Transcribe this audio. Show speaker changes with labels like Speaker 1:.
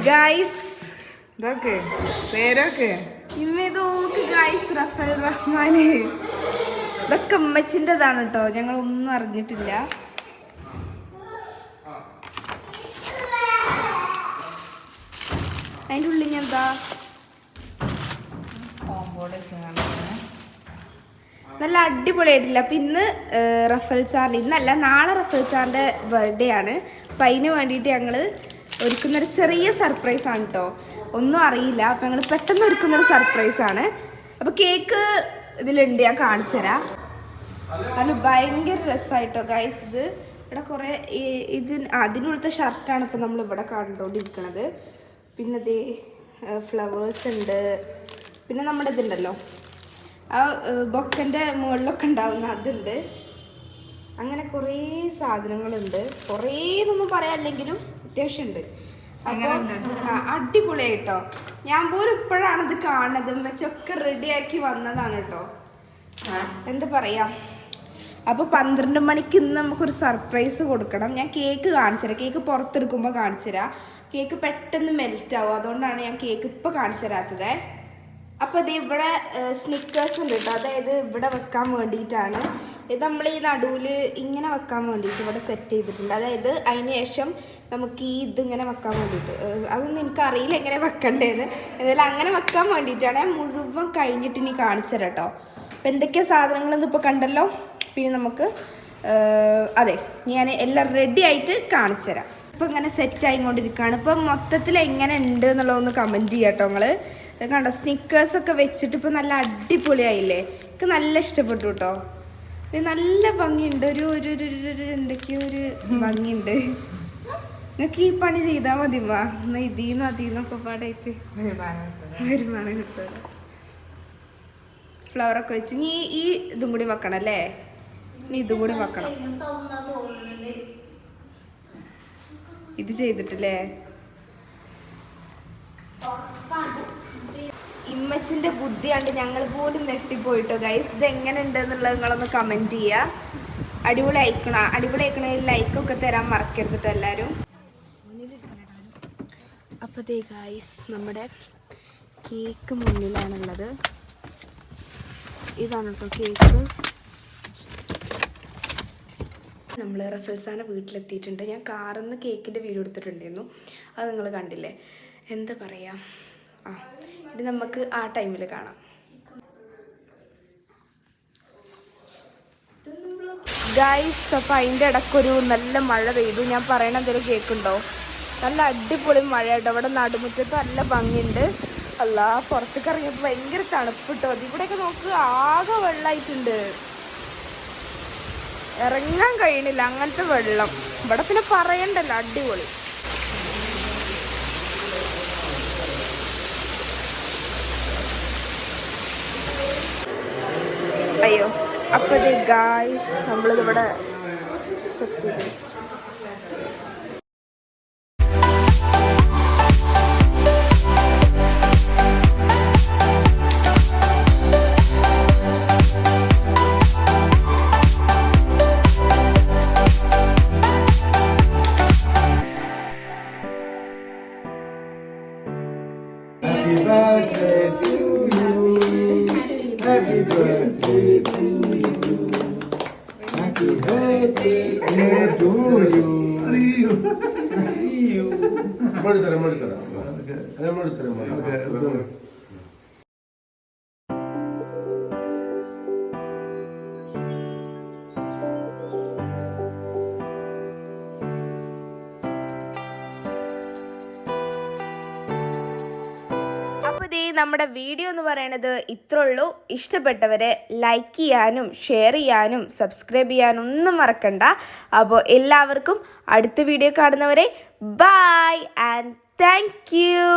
Speaker 1: Guys
Speaker 2: ഇതൊക്കെ പേരൊക്കെ
Speaker 1: ഇമ്മേതോക്ക് guys ruffle റഹ്മാന് ഇതൊക്കെ അമ്മച്ചിൻ്റെതാണ് കേട്ടോ, ഞങ്ങളൊന്നും അറിഞ്ഞിട്ടില്ല. അതിൻ്റെ ഉള്ളിൽ എന്താ നല്ല അടിപൊളിയായിട്ടില്ല. അപ്പം ഇന്ന് റഫൽ സാറിൻ്റെ, ഇന്നല്ല നാളെ റഫൽ സാറിൻ്റെ ബർത്ത്ഡേ ആണ്. അപ്പം അതിന് വേണ്ടിയിട്ട് ഞങ്ങൾ ഒരുക്കുന്നൊരു ചെറിയ സർപ്രൈസാണ് കേട്ടോ, ഒന്നും അറിയില്ല. അപ്പം ഞങ്ങൾ പെട്ടെന്ന് ഒരുക്കുന്നൊരു സർപ്രൈസാണ്. അപ്പോൾ കേക്ക് ഇതിലുണ്ട്, ഞാൻ കാണിച്ചു തരാം. അത് ഭയങ്കര രസമായിട്ടോ ഗൈസ്. ഇത് ഇവിടെ കുറേ അതിനുള്ളത്തെ ഷർട്ടാണ് ഇപ്പോൾ നമ്മൾ ഇവിടെ കണ്ടുകൊണ്ടിരിക്കുന്നത്. പിന്നെ ദേ ഫ്ലവേഴ്സ് ഉണ്ട്, പിന്നെ നമ്മുടെ ഇതുണ്ടല്ലോ ആ ബൊക്കൻ്റെ മുകളിലൊക്കെ ഉണ്ടാവുന്ന അതുണ്ട്. അങ്ങനെ കുറേ സാധനങ്ങളുണ്ട്. കുറേ എന്നൊന്നും പറയാനില്ലെങ്കിലും അത്യാവശ്യമുണ്ട്. അടിപൊളിയായിട്ടോ. ഞാൻ പോലും ഇപ്പോഴാണ് ഇത് കാണുന്നത്. മെച്ചൊക്കെ റെഡിയാക്കി വന്നതാണ് കേട്ടോ. എന്താ പറയാ, അപ്പോൾ 12 മണിക്ക് ഇന്ന് നമുക്കൊരു സർപ്രൈസ് കൊടുക്കണം. ഞാൻ കേക്ക് കാണിച്ചു തരാം, കേക്ക് പുറത്തെടുക്കുമ്പോൾ കാണിച്ചു തരാം. കേക്ക് പെട്ടെന്ന് മെൽറ്റ് ആവും, അതുകൊണ്ടാണ് ഞാൻ കേക്ക് ഇപ്പോൾ കാണിച്ചു തരാത്തത്. അപ്പോൾ ഇത് ഇവിടെ സ്നിക്കേഴ്സ് ഉണ്ട് കേട്ടോ, അതായത് ഇവിടെ വെക്കാൻ വേണ്ടിയിട്ടാണ്. ഇത് നമ്മൾ ഈ നടുവിൽ ഇങ്ങനെ വെക്കാൻ വേണ്ടിയിട്ട് ഇവിടെ സെറ്റ് ചെയ്തിട്ടുണ്ട്. അതായത് അതിന് ശേഷം നമുക്ക് ഈ ഇതിങ്ങനെ വെക്കാൻ വേണ്ടിയിട്ട്, അതൊന്നും എനിക്കറിയില്ല എങ്ങനെ വെക്കണ്ടേന്ന്. എന്നാലും അങ്ങനെ വെക്കാൻ വേണ്ടിയിട്ടാണ്. ഞാൻ മുഴുവൻ കഴിഞ്ഞിട്ട് ഇനി കാണിച്ചു തരാം കേട്ടോ. അപ്പോൾ എന്തൊക്കെ സാധനങ്ങളെന്ന് ഇപ്പോൾ കണ്ടല്ലോ. പിന്നെ നമുക്ക് അതെ, ഞാൻ എല്ലാം റെഡി ആയിട്ട് കാണിച്ചു തരാം. ഇപ്പം ഇങ്ങനെ സെറ്റ് ആയിക്കൊണ്ടിരിക്കുകയാണ്. ഇപ്പം മൊത്തത്തിൽ എങ്ങനെ ഉണ്ട് എന്നുള്ളതൊന്ന് കമൻറ്റ് ചെയ്യാം കേട്ടോ നിങ്ങൾ. കണ്ടോ, സ്നിക്കേഴ്സൊക്കെ വെച്ചിട്ട് ഇപ്പം നല്ല അടിപൊളിയായില്ലേ? എനിക്ക് നല്ല ഇഷ്ടപ്പെട്ടു കേട്ടോ. ഇത് നല്ല ഭംഗിയുണ്ട്, ഒരു എന്തൊക്കെയോ ഒരു ഭംഗിയുണ്ട്. നിങ്ങൾക്ക് ഈ പണി ചെയ്താൽ മതിമാ, എന്നാൽ ഇതിന്നും അതിന്നൊക്കെ പാടായിട്ട് വരുമാനം കിട്ടുമല്ലോ. ഫ്ലവറൊക്കെ വെച്ച് നീ ഈ ഇതും കൂടി വെക്കണം അല്ലേ? ഇനി ഇതും കൂടി വെക്കണം. ഇത് ചെയ്തിട്ടില്ലേ? ഇമ്മച്ചിൻ്റെ ബുദ്ധിയാണ്ട് ഞങ്ങൾ പോലും നെട്ടിപ്പോയിട്ടോ ഗൈസ്. ഇത് എങ്ങനെ ഉണ്ട് എന്നുള്ളത് നിങ്ങളൊന്ന് കമൻറ്റ് ചെയ്യുക. അടിപൊളി അയക്കണേൽ ലൈക്കൊക്കെ തരാൻ മറക്കരുത് കേട്ടോ എല്ലാവരും. അപ്പോൾ ദേ ഗൈസ്, നമ്മുടെ കേക്ക് മുന്നിലാണുള്ളത്. ഇതാണ് കേട്ടോ കേക്ക്. നമ്മൾ റഫൽസാനെ വീട്ടിലെത്തിയിട്ടുണ്ട്. ഞാൻ കാറിൽ നിന്ന് കേക്കിൻ്റെ വീഡിയോ എടുത്തിട്ടുണ്ടായിരുന്നു, അത് നിങ്ങൾ കണ്ടില്ലേ? എന്താ പറയുക, ഇത് നമുക്ക് ആ ടൈമിൽ കാണാം. ഗൈസ്, അപ്പോൾ അതിൻ്റെ ഇടയ്ക്കൊരു നല്ല മഴ പെയ്തു. ഞാൻ പറയണ എന്തെങ്കിലും കേൾക്കുന്നുണ്ടോ? നല്ല അടിപൊളി മഴ കേട്ടോ. ഇവിടെ നടുമുറ്റത്ത് നല്ല ഭംഗിയുണ്ട്. അല്ല, പുറത്തേക്ക് ഇറങ്ങിയപ്പോൾ ഭയങ്കര തണുപ്പ് കിട്ടോ. ഇവിടെയൊക്കെ നോക്ക്, ആകെ വെള്ളമായിട്ടുണ്ട്, ഇറങ്ങാൻ കഴിയണില്ല, അങ്ങനത്തെ വെള്ളം. ഇവിടെ പിന്നെ പറയണ്ടല്ലോ, അടിപൊളി. അയ്യോ, അപ്പോൾ ഇത് ഗായ്സ് നമ്മളിതിവിടെ സെറ്റ് ചെയ്ത്.
Speaker 3: Happy birthday to you. Happy birthday to you. Happy birthday to you. ಮಾಡ್ತಾರೆ.
Speaker 1: നമ്മുടെ വീഡിയോ എന്ന് പറയുന്നത് ഇത്രേ ഉള്ളൂ. ഇഷ്ടപ്പെട്ടവരെ ലൈക്ക് ചെയ്യാനും ഷെയർ ചെയ്യാനും സബ്സ്ക്രൈബ് ചെയ്യാനും ഒന്നും മറക്കണ്ട. അപ്പോൾ എല്ലാവർക്കും അടുത്ത വീഡിയോ കാണുന്നവരെ ബൈ ആൻഡ് താങ്ക് യു.